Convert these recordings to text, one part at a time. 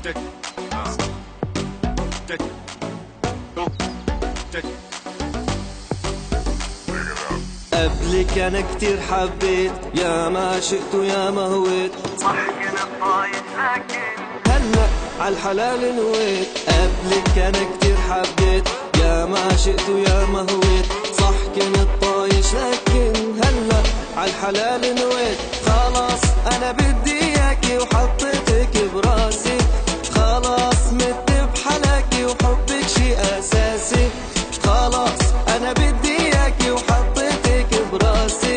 قبلك انا كتير حبيت، يا ما شئت ويا ما هويت، صح كنت طايش لكن هلا عالحلال نويت. قبلك انا كتير حبيت، يا ما شئت ويا ما هويت، صح كنت طايش لكن هلا عالحلال نويت. خلاص انا بدي اياكي وحطيتك براسي، خلاص مت بحلاكي وحبك شي اساسي. خلاص انا بدي اياكي وحطيتك براسي،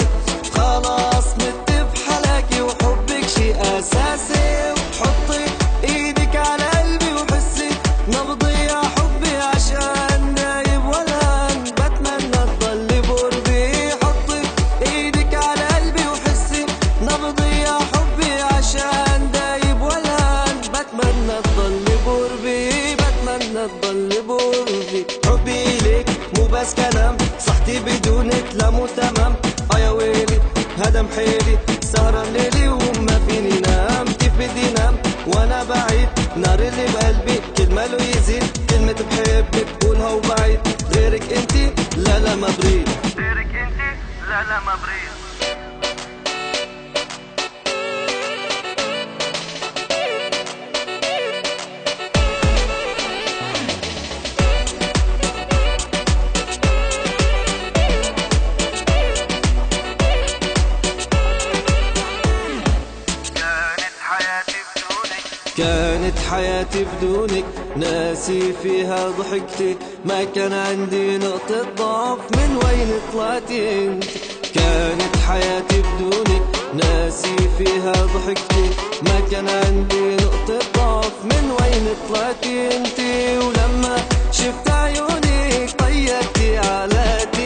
خلاص مت بحلاكي وحبك شي اساسي. وحطي ايدك على قلبي وحسي نبضي يا حبي، عشان نايب والهان بتمنى تضلي بقربي. حطي ايدك على قلبي وحسي نبضي يا حبي، عشان دايب والهان بتمنى تضلي بقربي، بتمنى تضلي بقربي. حبي ليك مو بس كلام، صحتي بدونك لا مو تمام. يا ويلي هذا محيلي، سهران ليلي وما فيني نام. كيف بدي نام وانا بعيد، نار اللي بقلبي كل ما له يزيد. كلمة بحبك بقولها وبعيد، غيرك انتي لا لا ما بريد، غيرك انتي لا لا ما بريد. كانت حياتي بدونك، ناسي فيها ضحكتي، ما كان عندي نقطة ضعف، من وين طلعتي انت. كانت حياتي بدونك، ناسي فيها ضحكتي، ما كان عندي نقطة ضعف، من وين طلعتي انت. ولما شفت عيونك طيرتي علاتي،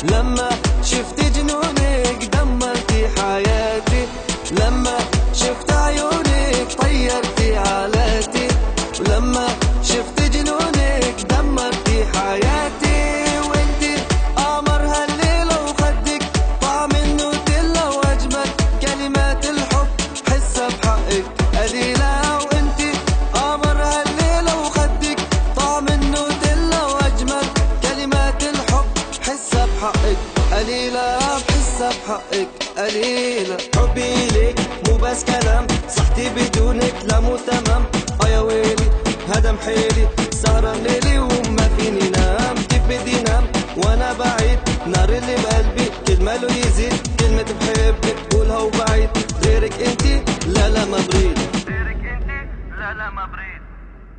لما شفت جنونك دمرتي حياتي. لما شفت عيونك طيرتي علاتي، ولما شفت جنونك دمرتي حياتي. وانتي قمر هالليلة وخدك طعم النوتيلا، واجمل كلمات الحب حسها بحقك قليلة. وانتي قمر هالليلة وخدك طعم النوتيلا، واجمل كلمات الحب حسها بحقك قليلة، بحسها بحقك قليلة. حبي ليك مو بس كلام، صحتي بدونك لا مو تمام. يا ويلي هذا محيلي، سهران ليلي وما فيني نام. كيف بدي نام وانا بعيد، نار اللي بقلبي كل ما له يزيد. كلمة بحبك بقولها وبعيد، غيرك انتي لا لا ما بريد، غيرك انتي لا لا ما بريد.